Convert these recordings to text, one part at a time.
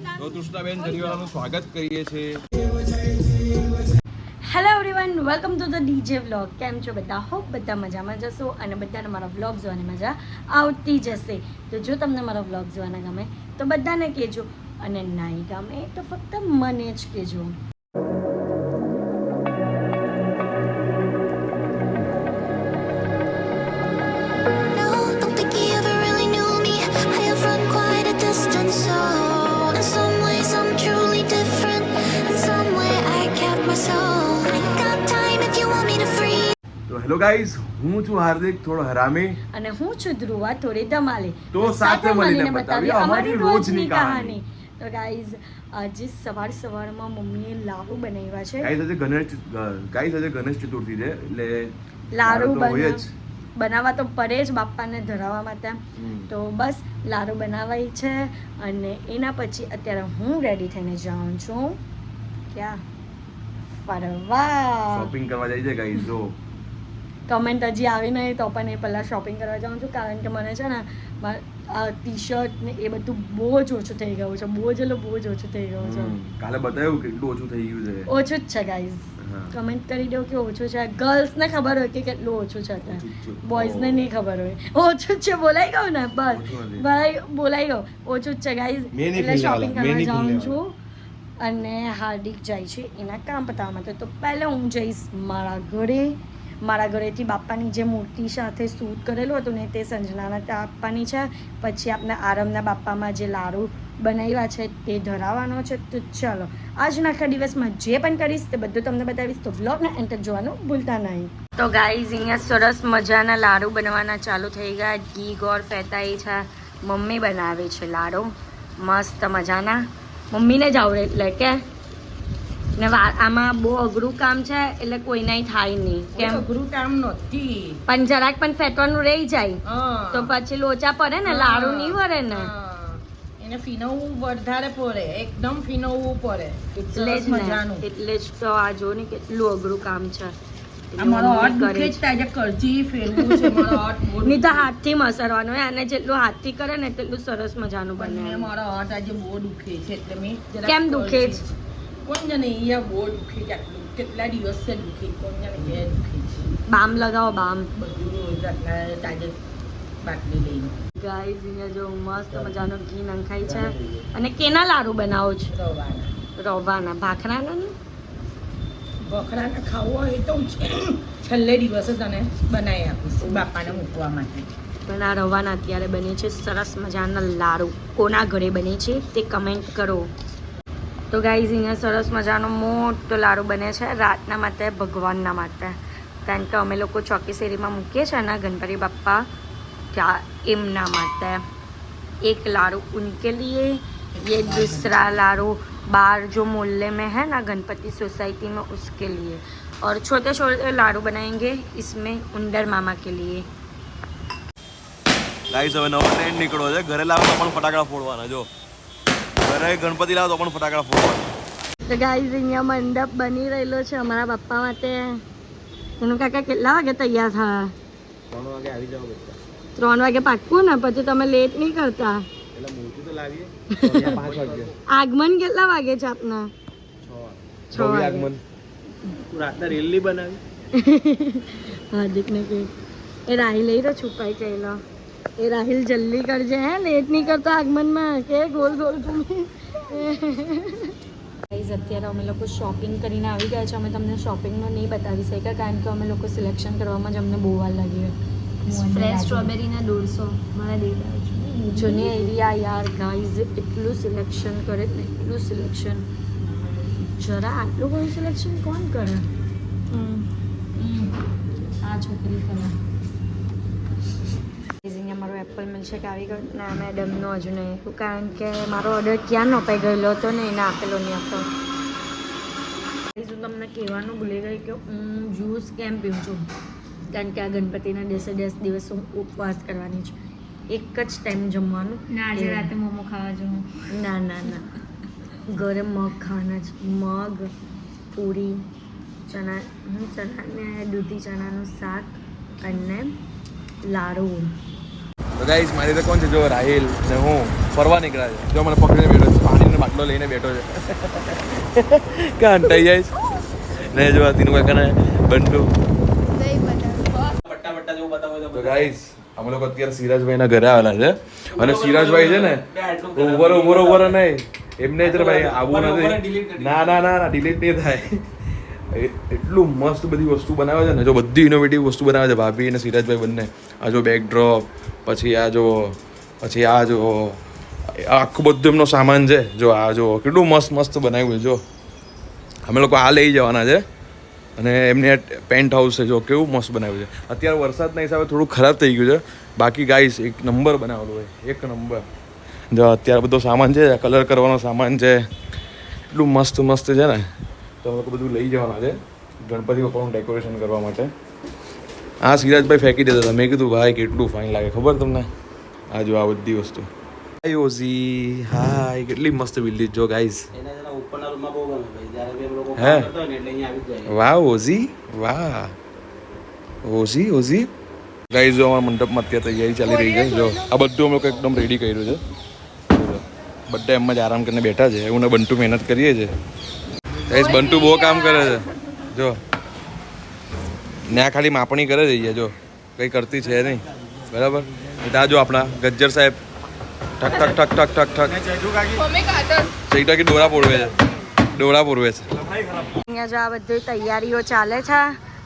તો તૃષ્ણાબેન જરીવાલાનું સ્વાગત કરીએ છીએ. Hello everyone, welcome to the DJ vlog. કેમ છો બધા? હોપ બધા મજામાં જશો અને બધાને મારા વ્લોગ જોવાની મજા આવતી જશે. તો જો તમને મારા વ્લોગ જોવાના ગમે તો બધાને કહેજો, અને નહીં ગમે તો ફક્ત મને જ કહેજો. હેલો ગાઈઝ, હું છું હાર્દિક, થોડો હરામી, અને હું છું ધ્રુવા, થોડી ધમાલી. તો સાથે મળીને બતાવીએ અમારી રોજની કહાની. તો ગાઈઝ, આજે સવારમાં મમ્મીએ લાડુ બનાવ્યા છે. ગાઈઝ આજે ગણેશ ચતુર્થી છે, એટલે લાડુ હોય જ બનાવવા તો પડે જ બાપાને ધરાવવા માટે. તો બસ લાડુ બનાવાય છે, અને એના પછી અત્યારે હું રેડી થઈને જાઉં છું ક્યાં ફરવા, શોપિંગ કરવા જાય છે ગાઈઝ. જો કમેન્ટ હજી આવી નહીં તો પણ એ પહેલાં શોપિંગ કરવા જાઉં છું, કારણ કે મને છે ને આ ટી શર્ટ ને એ બધું બહુ જ ઓછું થઈ ગયું છે. બહુ જ ઓછું થઈ ગયું છે. કાલે બતાવ્યું કેટલું ઓછું થઈ ગયું છે. ઓછું જ છે ગાઈઝ, કમેન્ટ કરી દો કે ઓછું છે. ગર્લ્સને ખબર હોય કે કેટલું ઓછું છે, અત્યારે બોયઝને નહીં ખબર હોય. ઓછું જ છે, બોલાઈ ગયું ને? બસ બોલાઈ ગયું, ઓછું જ છે ગાઈઝ. એટલે શોપિંગ કરવા જાઉં છું, અને હાર્દિક જાય છે એના કામ પતાવવા માટે. તો પહેલાં હું જઈશ મારા ઘરેથી બાપાની જે મૂર્તિ સાથે શૂટ કરેલું હતું ને તે સંજનાના ત્યાં આપવાની છે. પછી આપણે આરમના બાપામાં જે લાડુ બનાવ્યા છે તે ધરાવવાનો છે. તો ચાલો આજના આખા દિવસમાં જે પણ કરીશ તે બધું તમને બતાવીશ, તો વ્લોગને એન્ટર જોવાનું ભૂલતા નહીં. તો ગાઈઝ, અહીંયા સરસ મજાના લાડુ બનવાના ચાલુ થઈ ગયા. ઘી ગોળ ફેતાઈ છે, મમ્મી બનાવે છે લાડુ મસ્ત મજાના. મમ્મીને જ આવડે એટલે કે ને આમાં બહુ અઘરું કામ છે, એટલે કોઈનાય થાય નહીં. કેમ અઘરું કામ નથી, પણ જરાક પણ ફેટવાનું રહી જાય તો પછી લોચા પડે ને, લાડુ નહીં વળે ને. એને ફીનવવું વધારે પડે, એકદમ ફીનવવું પડે. એટલે જ મજાનું, એટલે જ તો આ જો ને કેટલું અઘરું કામ છે. મારો હાથ દુખે જ તાજે કરજી ફેરવું છે. મારો હાથ બહુ નહીં તો હાથથી મસરવાનું હોય, અને જેટલું હાથથી કરે ને તેટલું સરસ મજાનું બને. મારો હાથ આજે બહુ દુખે છે, એટલે મેં કેમ દુખે છે? કોણ જાણે અહીંયા બહુ દુખે છે. આટલું કેટલા દિવસથી દુખે, કોણ જાણે કે દુખે છે. બામ લગાવો, બામ. બધું રોજ રાતના તાજે બાટલી લઈને. ગાઈઝ, અહીંયા જો મસ્ત મજાનો ઘી નંખાય છે. અને કેના લાડુ બનાવો છો? રવાના. ભાખરાના ને ભખરાને ખાવું હોય તો છેલ્લે દિવસે તને બનાવી આપીશ બાપાને મૂકવા માટે. પણ આ રવાના અત્યારે બને છે સરસ મજાના લાડુ. કોના ઘરે બને છે તે કમેન્ટ કરો. તો ગાઈઝ, અહીંયા સરસ મજાનો મોટો લાડુ બને છે રાતના માટે, ભગવાનના માટે. કારણ કે અમે લોકો ચોકી શેરીમાં મૂકીએ છીએ ને ગણપતિ બાપ્પા, ત્યાં એમના માટે. એક લાડુ ઉનકે लिए, ये दूसरा लाडू बाहर जो मोहल्ले में है ना गणपति सोसाइटी में, उसके लिए. और छोटे छोटे लाडू बनाएंगे इसमें उंडर मामा के लिए. ગાઈઝ, હવે નવો ટ્રેન્ડ નીકળ્યો છે. ઘરે લાવો તો પણ ફટાકડા ફોડવાના. જો ઘરે ગણપતિ લાવો તો પણ ફટાકડા ફોડવાના. તો ગાઈઝ, અહીંયા મંડપ બની રહેલો છે અમારા પપ્પા માટે. એનું કાકા કેટલા વાગે તૈયાર થયા? 3 વાગે આવી જાવ બધા. 3 વાગે પાક્કું ને? પછી તમે લેટ નહીં કરતા? એટલે મૂર્તિ તો લાવીએ 5 વાગે. આગમન કેટલા વાગે છે આપના? 6 વાગે આગમન. રાતના રેલી બનાવી. હાર્દિકને કે એ રાહિલ લઈ રહ્યો છુપાઈ કહેલો. એ રાહિલ જલ્દી કરજે, હે લેટ નહીં કરતો આગમનમાં. કે ગોલ તમે. અત્યારે અમે લોકો શોપિંગ કરીને આવી ગયા છે. અમે તમને શોપિંગમાં નહીં બતાવી શક્યા, કારણ કે અમે લોકો સિલેક્શન કરવામાં જ અમને બહુ વાર લાગી. ફ્રેશ સ્ટ્રોબેરીના 150 મારા દેતા જોને એરિયા યાર ગાઈઝ, એટલું સિલેક્શન કરે ને, એટલું સિલેક્શન. જરા આટલું બધું સિલેક્શન કોણ કરે? આ છોકરી કરે. અહીંયા મારો એપલ મિલ્કશેક આવી ગયો ને મેડમનો હજુ નહીં, કારણ કે મારો ઓર્ડર ક્યાં અપાઈ ગયેલો હતો ને એને આપેલો નહીં હતો. હું તમને કહેવાનું ભૂલી ગઈ કે હું જ્યુસ કેમ પીઉં છું, કારણ કે આ ગણપતિના 10 દિવસ હું ઉપવાસ કરવાની છું. એક જ ટાઈમ જમવાનું. ના, આજે રાતે મોમો ખાવા જવું. ના ના ના, ઘરે મગ ખાવાના જ. મગ, પૂરી, ચણા ને દૂધી ચણાનું શાક અને લાડુ. તો ગાઈસ મારી તો કોણ છે જો રાહિલ ને હું ફરવા નીકળ્યા છે. જો મને પકડીને બેઠો છે, પાણીનો બાટલો લઈને બેઠો છે. ક્યાં હંટાઈ જાય છે ને જો આ તીનું કાકાને બંટુ. તો ગાઈસ અમે લોકો અત્યારે સિરાજભાઈના ઘરે આવેલા છે અને સિરાજભાઈ છે ને ઉભરો નહીં એમને જ ભાઈ આવું નથી. ના ના ના ના ડિલીટ નહીં થાય. એટલું મસ્ત બધી વસ્તુ બનાવે છે ને, જો બધી ઇનોવેટિવ વસ્તુ બનાવે છે ભાભી અને સિરાજભાઈ બંને. આ જો બેકડ્રોપ, પછી આ જો આખું બધું એમનો સામાન છે. જો આ જો કેટલું મસ્ત મસ્ત બનાવ્યું છે. જો અમે લોકો આ લઈ જવાના છે અને એમને પેન્ટ હાઉસ છે જો કેવું મસ્ત બનાવ્યું છે. અત્યારે વરસાદના હિસાબે થોડું ખરાબ થઈ ગયું છે, બાકી ગાઈસ એક નંબર બનાવેલું હોય, એક નંબર. જો અત્યારે બધો સામાન છે, કલર કરવાનો સામાન છે, એટલું મસ્ત મસ્ત છે ને. તો અમે લોકો બધું લઈ જવાના છે ગણપતિ બાપાનું ડેકોરેશન કરવા માટે. આ સિરાજભાઈ ફેંકી દેતા હતા. મેં કીધું ભાઈ કેટલું ફાઇન લાગે ખબર તમને. આ જો આ બધી વસ્તુ. હાય ઓઝી, હાય કેટલી મસ્ત બિલ્ડિંગ જો ગાઈસ. હે વાહ ઓઝી, વાહ ઓઝી. ગાઈસ જો અમારા મંડપમાં અત્યારે તૈયારી ચાલી રહી છે. જો આ બધું અમે લોકો એકદમ રેડી કર્યું છે. બધા એમ જ આરામ કરીને બેઠા છે. એવું ને બંટુ મહેનત કરીએ છે. ગાઈસ બંટુ બહુ કામ કરે છે. જો ત્યાં ખાલી માપણી કરે છે. જો કંઈ કરતી છે નહીં, બરાબર. ત્યાં જો આપણા ગજ્જર સાહેબ ઠક ઠક ઠક ઠક ઠક ઠક ચૈટાકી ડોરા પોરવે છે. અહીંયા જો આ બધી તૈયારીઓ ચાલે છે.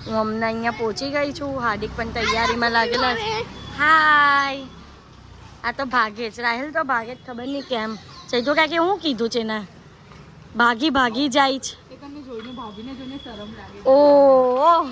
હું હમણાં અહીંયા પહોંચી ગઈ છું. હાર્દિક પણ તૈયારીમાં લાગેલા છે. હાય, આ તો ભાગે જ, રાહિલ તો ભાગે જ, ખબર નહીં કેમ. ચૈતો કાકે હું કીધું છે ને, ભાગી જાય છે. ઓહ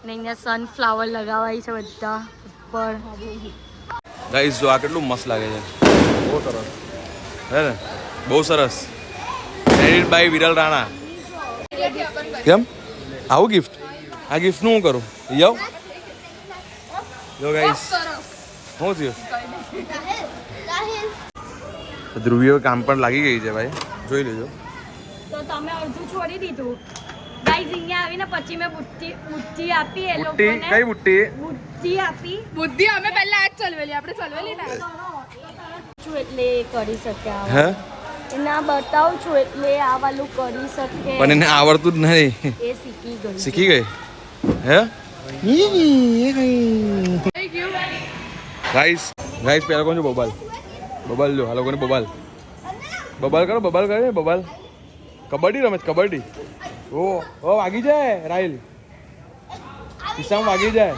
ને અહીંયા સનફ્લાવર લગાવાય છે બધા ઉપર. ગાઈસ જો આ કેટલું મસ્ત લાગે છે. બહુ સરસ હે ને, બહુ સરસ. Edit by Viral Rana. કેમ આવું ગિફ્ટ? આ ગિફ્ટનું હું કરું? જાઓ જો ગાઈસ શું થયું. ધ્રુવીઓ કામ પણ લાગી ગઈ છે ભાઈ, જોઈ લેજો. તો તમે અડધું છોડી દીધું ગાઈસ. અહીંયા આવીને પછી મેં બુદ્ધિ આપી એ લોકોને. કઈ બુટ્ટી? બુદ્ધિ આપી. બુદ્ધિ અમે પહેલા આજ ચલવેલી, આપણે ચલવેલી ના છું એટલે એ કરી શકે. હે એના બતાવું છું એટલે આ વાલું કરી શકે. પણ એને આવડતું જ નહીં. એ શીખી ગઈ હે. ગાઈસ પહેલા કોણ છે? બબાલ જો આ લોકોને બબાલ કરે. બબાલ કબડ્ડી રમે છે, કબડ્ડી. ઓ વાગી જાય રાહિલ, ખિસ્સામાં વાગી જાય.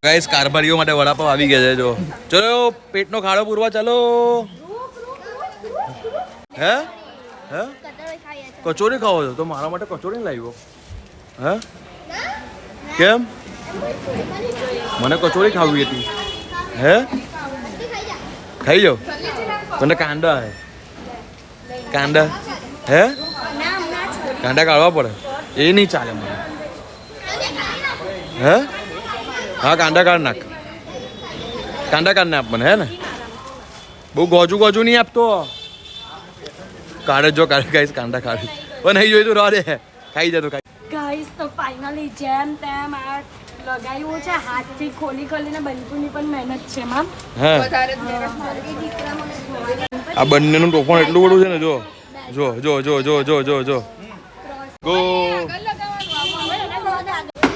ગાઈસ કારભારીઓ માટે વડાપાવ આવી ગયા છે. જો ચલો પેટનો ખાડો પૂરવા ચાલો. હે કચોરી ખાવો છો? તો મારા માટે કચોરી લાવ્યો. હે કેમ? મને કચોરી ખાવી હતી. હે ખાઈ જાઓ. તને કાંડા હે હે કાંડા કાઢવા પડે. એ નહીં ચાલે મને. હે હા કાંડા કાઢ નાખ આપ મને. હે ને બહુ ગોજુ નહીં આપતો. કાઢે ગાઈસ કાંડા કાઢે. પણ નહીં જોઈ તું રહે ખાઈ જતો. ગાઈસ તો ફાઇનલી જેમ તેમ આ લગાવ્યું છે. હાથથી ખોલીને બંધુની પણ મહેનત છે એમાં. હા આ બંનેનું ટોફણ એટલું બધું છે ને. જો ગો.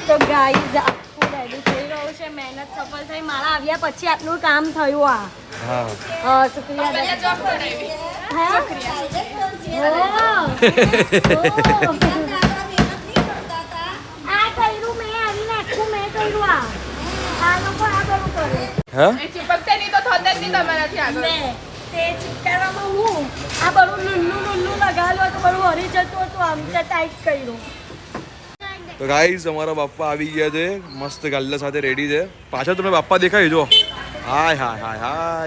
તો ગાઈસ આખું રેડી થઈ ગયું છે. મહેનત સફળ થઈ. મારા આવ્યા પછી આટલું કામ થયું. હા શુક્રિયા. તે ચિપકાવવામાં હું આ બધું લુલ્લું લગાવેલું હતું, બધું હરી જતું હતું. આમ તે ટાઈટ કર્યું. તો ગાઈસ અમારા બાપ્પા આવી ગયા છે, મસ્ત ગાલ્લા સાથે રેડી છે. પાછળ તમને બાપ્પા દેખાય જો. હાય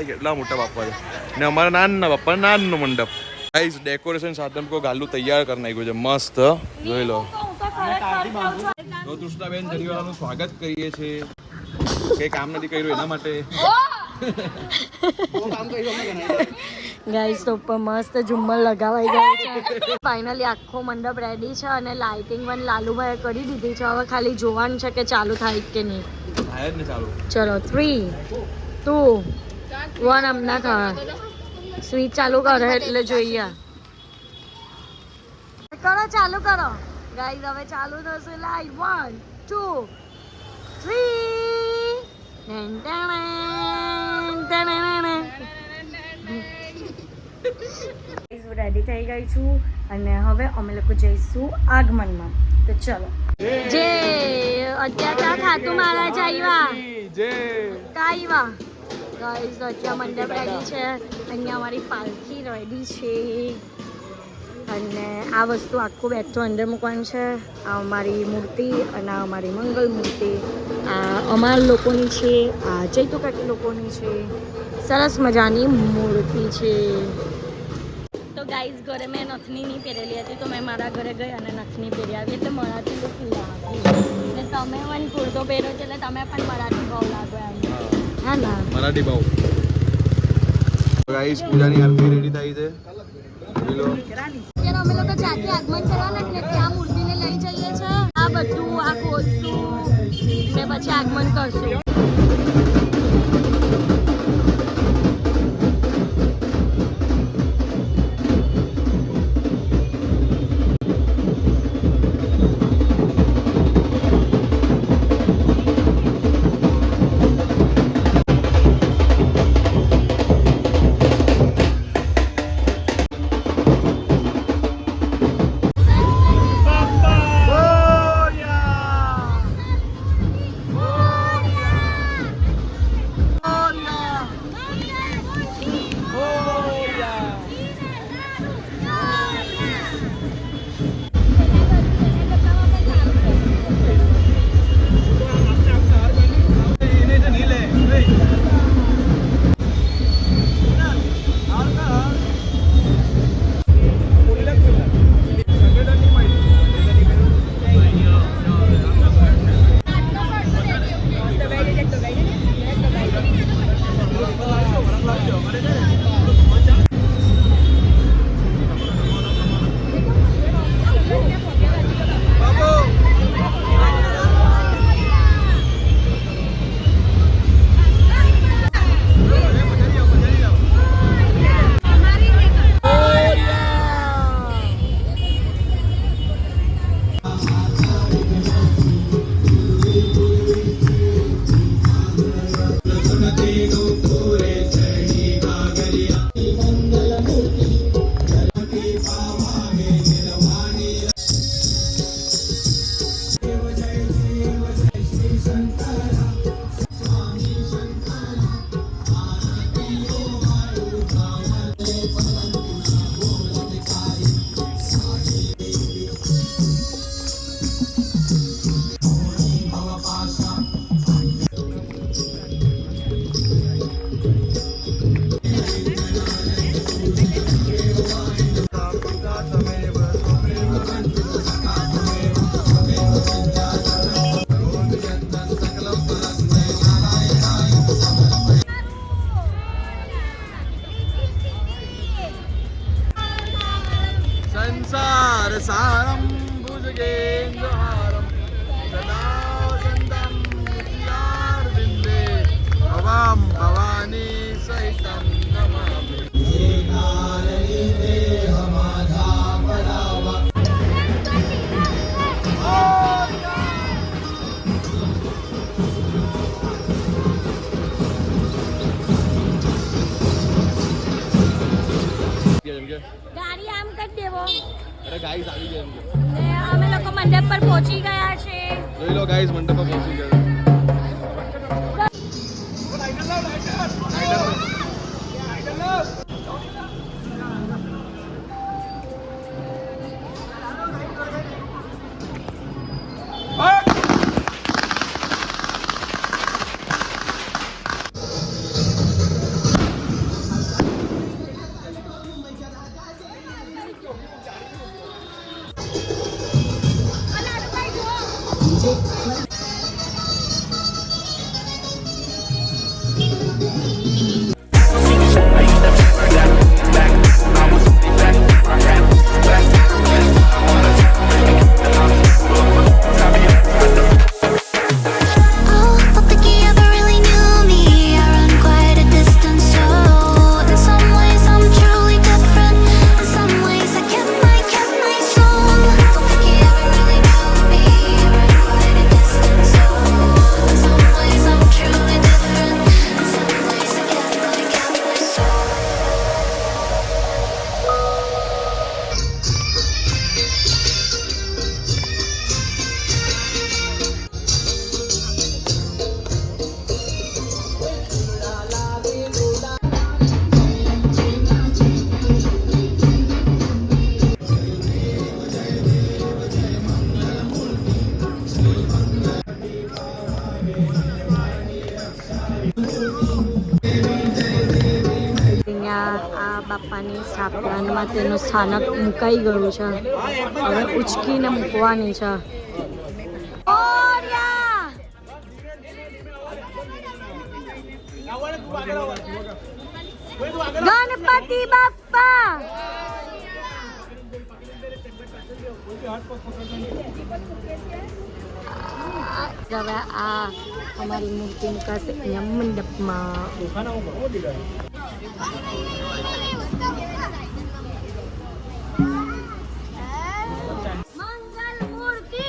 કેટલા મોટા બાપ્પા છે. ને અમારા નાના બાપ્પા નાનો મંડપ. ગાઈસ ડેકોરેશન સાથે ગાલ્લું તૈયાર કરી નાખ્યું છે મસ્ત. જોઈ લો. તો તૃષ્ણાબેન જરીવાલાનું સ્વાગત કરીએ છીએ. કઈ કામ નથી કર્યું એના માટે. ગાઈસ તો ઉપર મસ્ત ઝુમ્મર લગાવાઈ ગયું છે ફાઇનલી આખો મંડપ રેડી છે અને લાઇટિંગ પણ લાલુભાઈએ કરી દીધી છે હવે ખાલી જોવાનું છે કે ચાલુ થાય કે નહીં થાય જ ને ચાલુ. ચલો 3 2 1 હમણાં થાય સ્વિચ ચાલુ કરે એટલે જોઈએ કરો ચાલુ કરો ગાઈસ હવે ચાલુ થશે લાઈટ 1 2 3 રેડી થઈ ગઈ છું અને હવે અમે લોકો જઈશું આગમનમાં તો ચલો જે અત્યારે ખાતું મહારાજ આવ્યા આવ્યા ગાઈસ અત્યારે મંડપ રેડી છે અહીંયા અમારી પાલખી રેડી છે અને આ વસ્તુ આખું બેઠું અંદર મૂકવાનું છે આ અમારી મૂર્તિ અને આ અમારી મંગલ મૂર્તિ આ અમાર લોકોની છે આ ચૈતુકાકી લોકોની છે સરસ મજાની મૂર્તિ છે તો ગાઈઝ ઘરે મેં નથની નહીં પહેરેલી હતી તો મેં મારા ઘરે ગઈ અને નથની પહેરી આવી એટલે મરાઠી લુક લાગી એટલે તમે મને કુર્તો પહેર્યો છે એટલે તમે પણ મરાઠી ભાવ લાગો એમ હા ના મરાઠી ભાવ. ગાઈસ પૂજાની આરતી રેડી થઈ છે. બોલો અત્યારે અમે લોકો જ્યાંથી આગમન કરવાના એટલે ત્યાં મૂર્તિને લઈ જઈએ છીએ આ બધું આ ખોલશું ને પછી આગમન કરશું सारं भुजगेन्द्रहारं सदा वसन्तं हृदयारविन्दे भवां भवानी सहितं नमामि. ગાડી આમ કરી દેવો. અરે ગાઈસ આવી ગયા ને અમે લોકો મંડપ પર પહોંચી ગયા છે. જોઈ લો ગાઈસ મંડપ પર પહોંચી ગયા. આ બાપાની સ્થાપનામાં તેનું સ્થાનક મુકાઈ ગયું છે. હવે ઉચકીને મૂકવાની છે. ગણપતિ બાપ્પા હવે આ અમારી મૂર્તિ મુકાશે અહીંયા મંડપમાં. મંગલ મૂર્તિ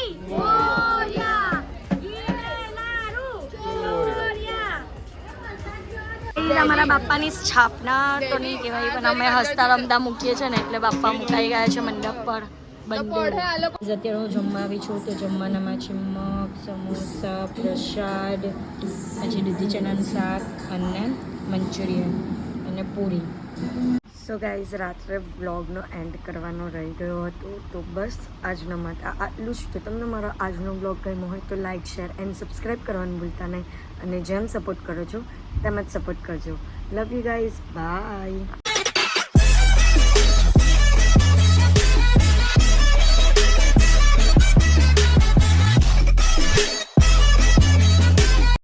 અમારા બાપ્પાની સ્થાપના તો નહીં કહેવાય પણ અમે હસતા રમતા મૂકીએ છીએ ને એટલે બાપ્પા મુકાઈ ગયા છે મંડપ પર. અત્યારે હું જમવા આવી છું તો જમવાનામાં છે મગ, સમોસા, પ્રસાદ, પછી દૂધી ચણાનું શાક અને મંચુરિયન અને પૂરી. સો ગાઈઝ રાત્રે વ્લોગનો એન્ડ કરવાનો રહી ગયો હતો તો બસ આજના માટે આટલું જ. તો તમને મારો આજનો વ્લોગ ગમ્યો હોય તો લાઇક, શેર એન્ડ સબસ્ક્રાઈબ કરવાનું ભૂલતા નહીં અને જેમ સપોર્ટ કરો છો તેમ જ સપોર્ટ કરજો. Love you guys, by.